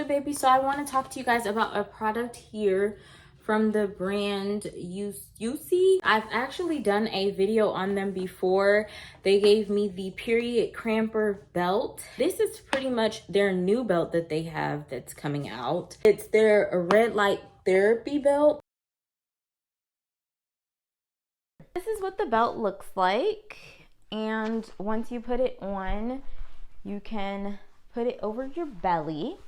Sweet baby, so I want to talk to you guys about a product here from the brand USUIE. I've actually done a video on them before. They gave me the period cramper belt. This is pretty much their new belt that they have that's coming out. It's their red light therapy belt. This is what the belt looks like, and once you put it on, you can put it over your belly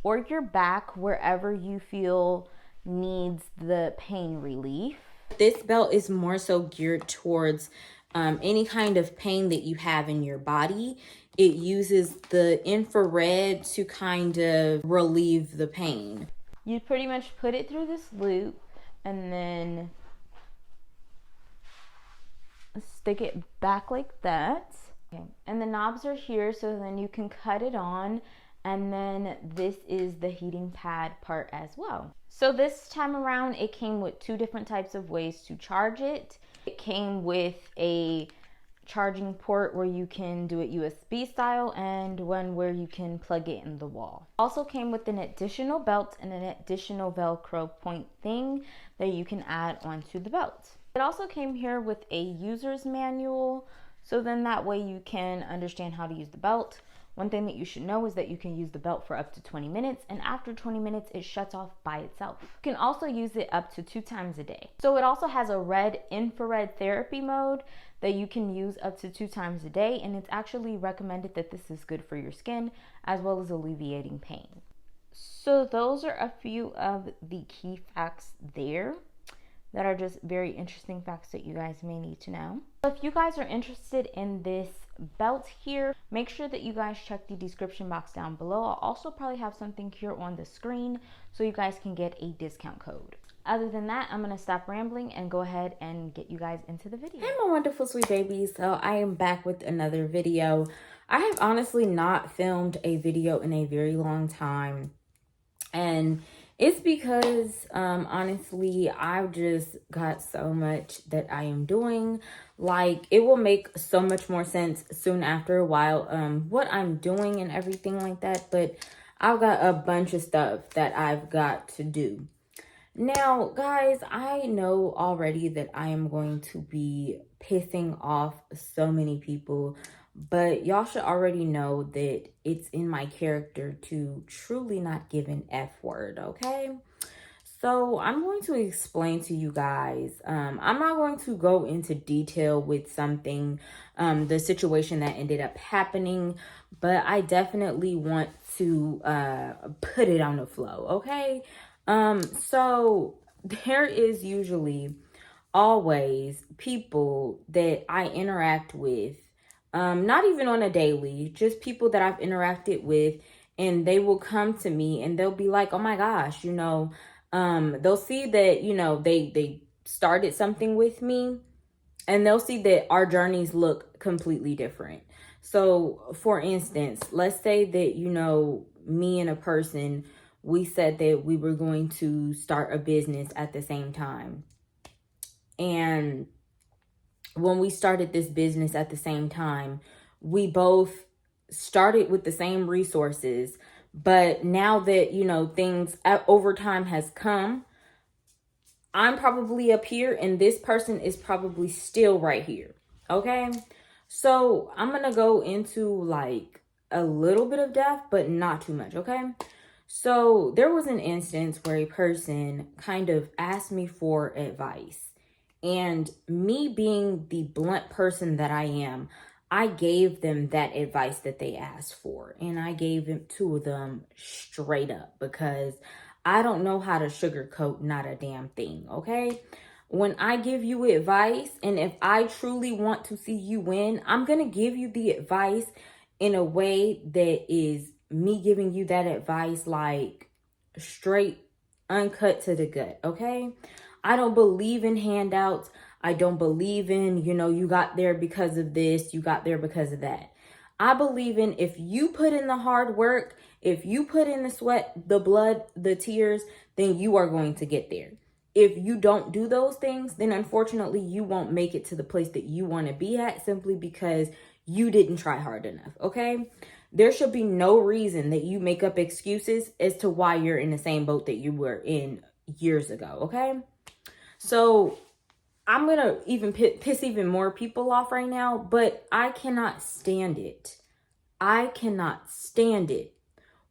or your back, wherever you feel needs the pain relief. This belt is more so geared towards any kind of pain that you have in your body. It uses the infrared to kind of relieve the pain. You pretty much put it through this loop and then stick it back like that. Okay. And the knobs are here, so then you can cut it on. And then this is the heating pad part as well. So this time around, it came with two different types of ways to charge it. It came with a charging port where you can do it USB style, and one where you can plug it in the wall. Also came with an additional belt and an additional Velcro point thing that you can add onto the belt. It also came here with a user's manual, so then that way you can understand how to use the belt. One thing that you should know is that you can use the belt for up to 20 minutes, and after 20 minutes, it shuts off by itself. You can also use it up to 2 times a day. So it also has a red infrared therapy mode that you can use up to 2 times a day, and it's actually recommended that this is good for your skin as well as alleviating pain. So those are a few of the key facts there that are just very interesting facts that you guys may need to know. If you guys are interested in this belt here, make sure that you guys check the description box down below. I'll also probably have something here on the screen so you guys can get a discount code. Other than that, I'm gonna stop rambling and go ahead and get you guys into the video. Hey my wonderful sweet babies, so I am back with another video. I have honestly not filmed a video in a very long time, and it's because honestly I've just got so much that I am doing. Like, it will make so much more sense soon after a while what I'm doing and everything like that, but I've got a bunch of stuff that I've got to do. Now guys, I know already that I am going to be pissing off so many people, but y'all should already know that it's in my character to truly not give an F word, okay? So I'm going to explain to you guys. I'm not going to go into detail with something, the situation that ended up happening, but I definitely want to put it on the flow, okay? So there is usually always people that I interact with, not even on a daily, just people that I've interacted with, and they will come to me and they'll be like, oh my gosh, you know, they'll see that, you know, they started something with me, and they'll see that our journeys look completely different. So for instance, let's say that, you know, me and a person, we said that we were going to start a business at the same time. And when we started this business at the same time, we both started with the same resources. But now that, you know, things over time has come, I'm probably up here and this person is probably still right here. Okay. So I'm going to go into like a little bit of depth, but not too much. Okay. So there was an instance where a person kind of asked me for advice, and me being the blunt person that I am, I gave them that advice that they asked for, and I gave it to them straight up because I don't know how to sugarcoat not a damn thing, okay? When I give you advice, and if I truly want to see you win, I'm going to give you the advice in a way that is me giving you that advice like straight, uncut to the gut, okay? I don't believe in handouts. I don't believe in, you know, you got there because of this, you got there because of that. I believe in, if you put in the hard work, if you put in the sweat, the blood, the tears, then you are going to get there. If you don't do those things, then unfortunately you won't make it to the place that you want to be at, simply because you didn't try hard enough, okay? There should be no reason that you make up excuses as to why you're in the same boat that you were in years ago, okay? So I'm going to even piss even more people off right now, but I cannot stand it. I cannot stand it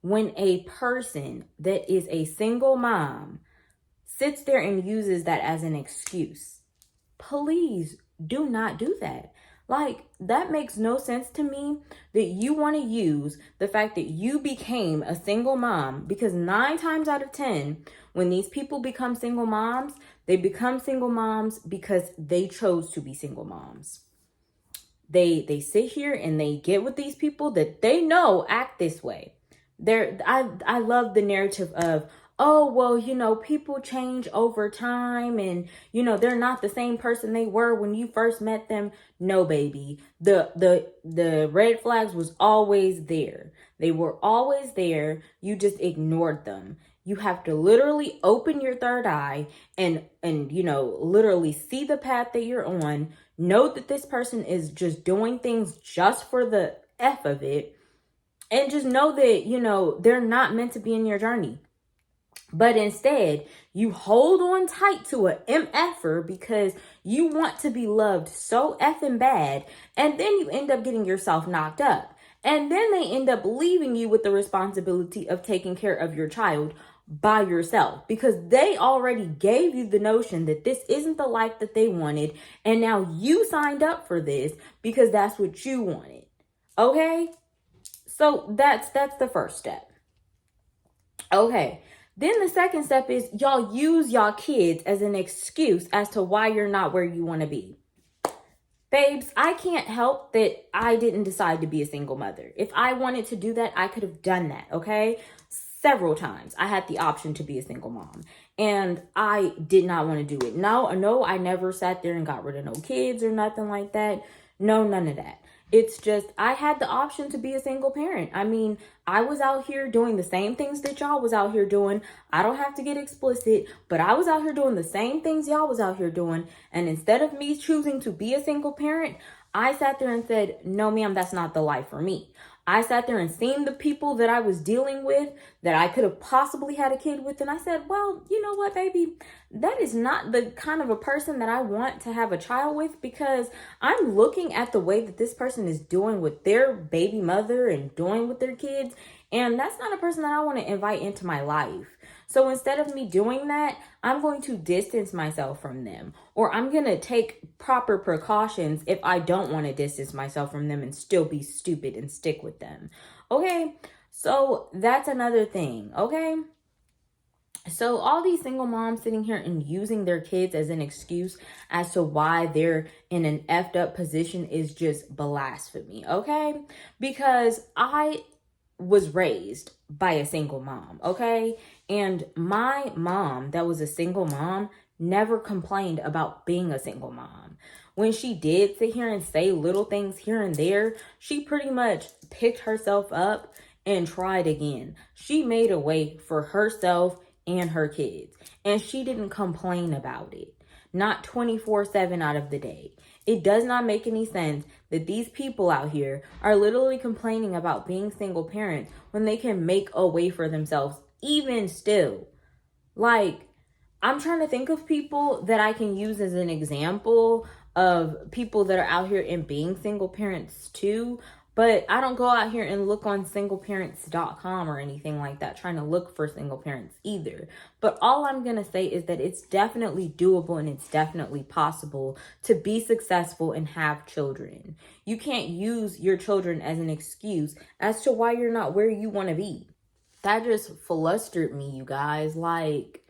when a person that is a single mom sits there and uses that as an excuse. Please do not do that. Like, that makes no sense to me that you want to use the fact that you became a single mom, because 9 times out of 10, when these people become single moms, they become single moms because they chose to be single moms. They sit here and they get with these people that they know act this way. I love the narrative of, oh, well, you know, people change over time and, you know, they're not the same person they were when you first met them. No, baby. The red flags was always there. They were always there. You just ignored them. You have to literally open your third eye and you know, literally see the path that you're on. Know that this person is just doing things just for the F of it. And just know that, you know, they're not meant to be in your journey. But instead, you hold on tight to a MFer because you want to be loved so effing bad. And then you end up getting yourself knocked up. And then they end up leaving you with the responsibility of taking care of your child by yourself, because they already gave you the notion that this isn't the life that they wanted. And now you signed up for this because that's what you wanted. Okay? So that's the first step. Okay. Then the second step is y'all use y'all kids as an excuse as to why you're not where you want to be. Babes, I can't help that I didn't decide to be a single mother. If I wanted to do that, I could have done that, okay? Several times I had the option to be a single mom and I did not want to do it. No, I never sat there and got rid of no kids or nothing like that. No, none of that. It's just, I had the option to be a single parent. I mean, I was out here doing the same things that y'all was out here doing. I don't have to get explicit, but I was out here doing the same things y'all was out here doing. And instead of me choosing to be a single parent, I sat there and said, no, ma'am, that's not the life for me. I sat there and seen the people that I was dealing with that I could have possibly had a kid with. And I said, well, you know what, baby, that is not the kind of a person that I want to have a child with, because I'm looking at the way that this person is doing with their baby mother and doing with their kids. And that's not a person that I want to invite into my life. So instead of me doing that, I'm going to distance myself from them, or I'm going to take proper precautions if I don't want to distance myself from them and still be stupid and stick with them. Okay, so that's another thing, okay? So all these single moms sitting here and using their kids as an excuse as to why they're in an effed up position is just blasphemy, okay? Because I was raised by a single mom, okay? And my mom, that was a single mom, never complained about being a single mom. When she did sit here and say little things here and there, she pretty much picked herself up and tried again. She made a way for herself and her kids, and she didn't complain about it. Not 24/7 out of the day. It does not make any sense that these people out here are literally complaining about being single parents when they can make a way for themselves even still. Like, I'm trying to think of people that I can use as an example of people that are out here and being single parents too. But I don't go out here and look on singleparents.com or anything like that, trying to look for single parents either. But all I'm going to say is that it's definitely doable and it's definitely possible to be successful and have children. You can't use your children as an excuse as to why you're not where you want to be. That just flustered me, you guys. Like,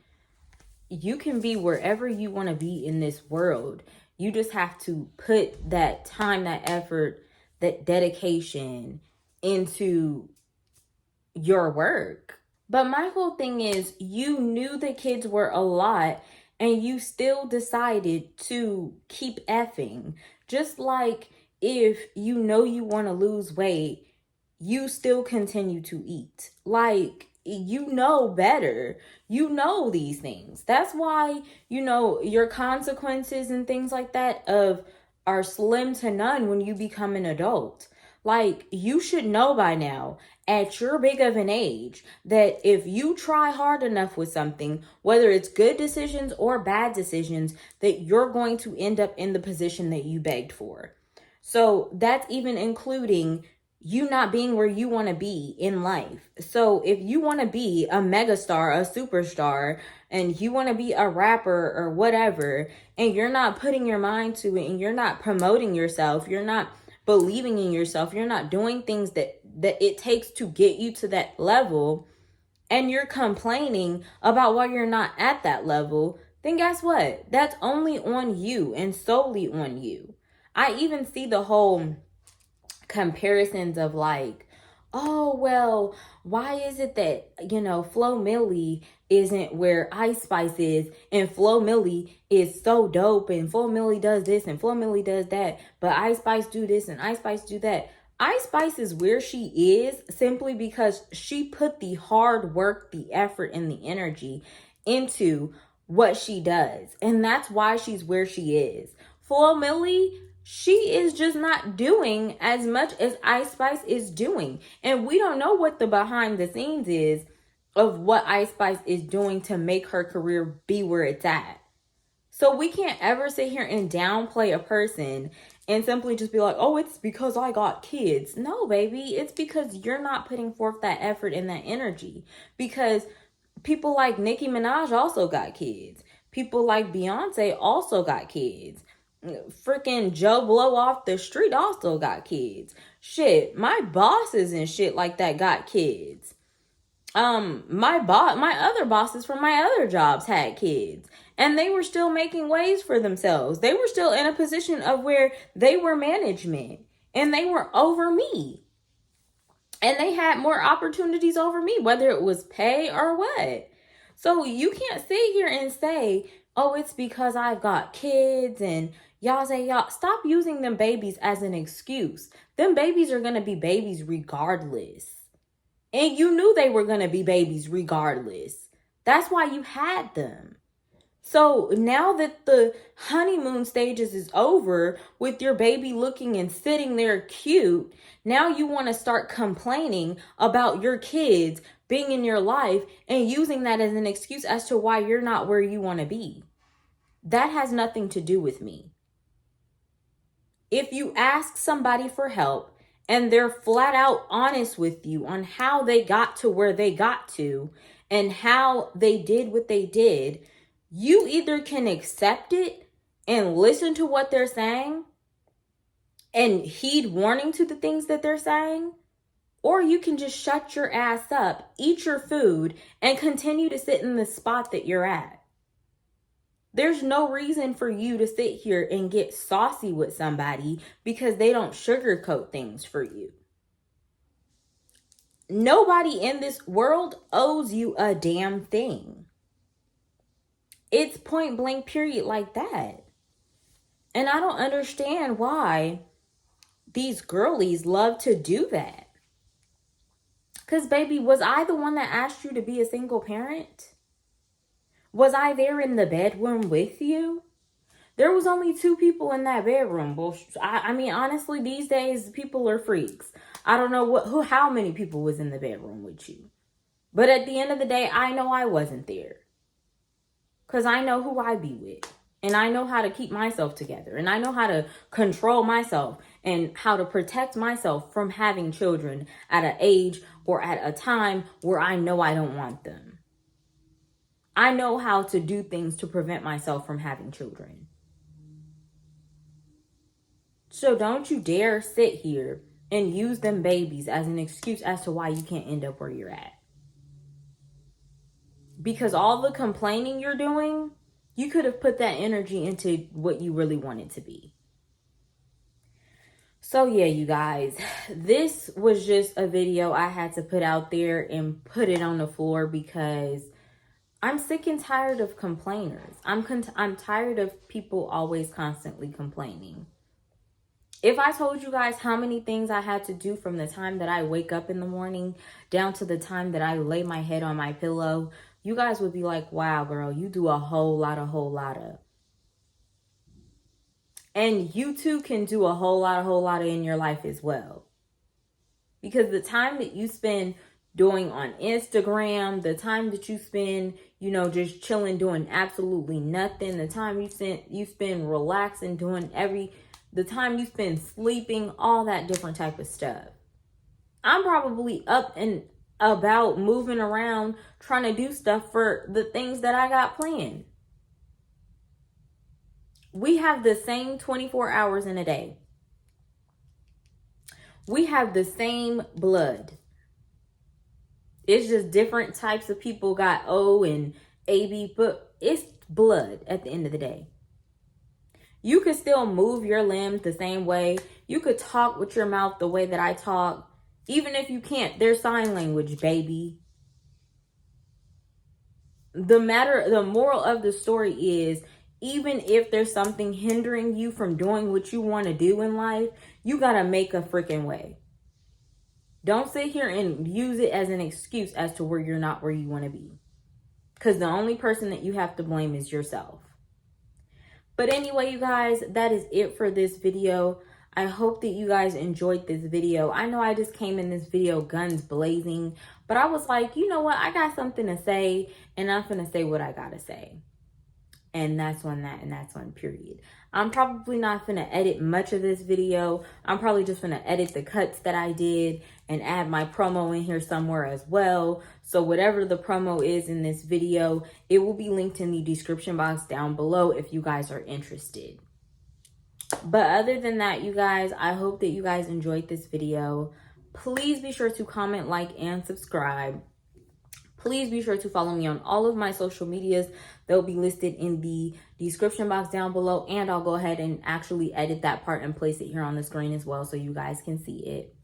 you can be wherever you want to be in this world. You just have to put that time, that effort, that dedication into your work. But my whole thing is, you knew the kids were a lot and you still decided to keep effing. Just like if you know you want to lose weight, you still continue to eat. Like, you know better. You know these things. That's why, you know, your consequences and things like that are slim to none when you become an adult. Like, you should know by now, at your big of an age, that if you try hard enough with something, whether it's good decisions or bad decisions, that you're going to end up in the position that you begged for. So that's even including you not being where you want to be in life. So if you want to be a megastar, a superstar, and you want to be a rapper or whatever, and you're not putting your mind to it, and you're not promoting yourself, you're not believing in yourself, you're not doing things that it takes to get you to that level, and you're complaining about why you're not at that level, then guess what? That's only on you and solely on you. I even see the whole comparisons of like, oh, well, why is it that, Flo Milli isn't where Ice Spice is, and Flo Milli is so dope, and Flo Milli does this, and Flo Milli does that, but Ice Spice do this, and Ice Spice do that. Ice Spice is where she is simply because she put the hard work, the effort, and the energy into what she does. And that's why she's where she is. Flo Milli, she is just not doing as much as Ice Spice is doing. And we don't know what the behind the scenes is of what Ice Spice is doing to make her career be where it's at. So we can't ever sit here and downplay a person and simply just be like, oh, it's because I got kids. No, baby, it's because you're not putting forth that effort and that energy. Because people like Nicki Minaj also got kids. People like Beyonce also got kids. Freaking Joe Blow off the street also got kids. My bosses and shit like that got kids. My other bosses from my other jobs had kids, and they were still making ways for themselves. They were still in a position of where they were management, and they were over me, and they had more opportunities over me, whether it was pay or what. So you can't sit here and say, oh, it's because I've got kids, and y'all stop using them babies as an excuse. Them babies are going to be babies regardless. And you knew they were going to be babies regardless. That's why you had them. So now that the honeymoon stages is over with your baby looking and sitting there cute, now you want to start complaining about your kids being in your life and using that as an excuse as to why you're not where you want to be. That has nothing to do with me. If you ask somebody for help, and they're flat out honest with you on how they got to where they got to and how they did what they did, you either can accept it and listen to what they're saying and heed warning to the things that they're saying, or you can just shut your ass up, eat your food, and continue to sit in the spot that you're at. There's no reason for you to sit here and get saucy with somebody because they don't sugarcoat things for you. Nobody in this world owes you a damn thing. It's point blank period like that. And I don't understand why these girlies love to do that. Because baby, was I the one that asked you to be a single parent? Was I there in the bedroom with you? There was only 2 people in that bedroom. Well, I mean, honestly, these days, people are freaks. I don't know how many people was in the bedroom with you. But at the end of the day, I know I wasn't there. Because I know who I be with. And I know how to keep myself together. And I know how to control myself. And how to protect myself from having children at an age or at a time where I know I don't want them. I know how to do things to prevent myself from having children. So don't you dare sit here and use them babies as an excuse as to why you can't end up where you're at. Because all the complaining you're doing, you could have put that energy into what you really wanted to be. So yeah, you guys, this was just a video I had to put out there and put it on the floor because I'm sick and tired of complainers. I'm tired of people always constantly complaining. If I told you guys how many things I had to do from the time that I wake up in the morning down to the time that I lay my head on my pillow, you guys would be like, wow, girl, you do a whole lot of. And you too can do a whole lot of in your life as well. Because the time that you spend doing on Instagram, the time that you spend, you know, just chilling, doing absolutely nothing, the time you spend relaxing, doing the time you spend sleeping, all that different type of stuff. I'm probably up and about, moving around, trying to do stuff for the things that I got planned. We have the same 24 hours in a day. We have the same blood. It's just different types of people got O and AB, but it's blood at the end of the day. You could still move your limbs the same way. You could talk with your mouth the way that I talk. Even if you can't, there's sign language, baby. The moral of the story is, even if there's something hindering you from doing what you want to do in life, you got to make a freaking way. Don't sit here and use it as an excuse as to where you're not where you want to be. Because the only person that you have to blame is yourself. But anyway, you guys, that is it for this video. I hope that you guys enjoyed this video. I know I just came in this video guns blazing, but I was like, you know what? I got something to say, and I'm going to say what I got to say. And that's on that, and that's on period. I'm probably not going to edit much of this video. I'm probably just going to edit the cuts that I did and add my promo in here somewhere as well. So whatever the promo is in this video, it will be linked in the description box down below if you guys are interested. But other than that, you guys, I hope that you guys enjoyed this video. Please be sure to comment, like, and subscribe. Please be sure to follow me on all of my social medias. They'll be listed in the description box down below. And I'll go ahead and actually edit that part and place it here on the screen as well so you guys can see it.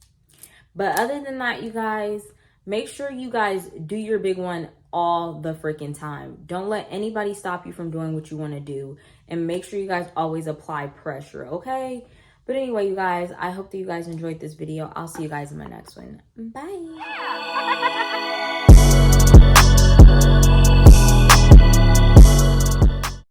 But other than that, you guys, make sure you guys do your big one all the freaking time. Don't let anybody stop you from doing what you want to do. And make sure you guys always apply pressure, okay? But anyway, you guys, I hope that you guys enjoyed this video. I'll see you guys in my next one. Bye.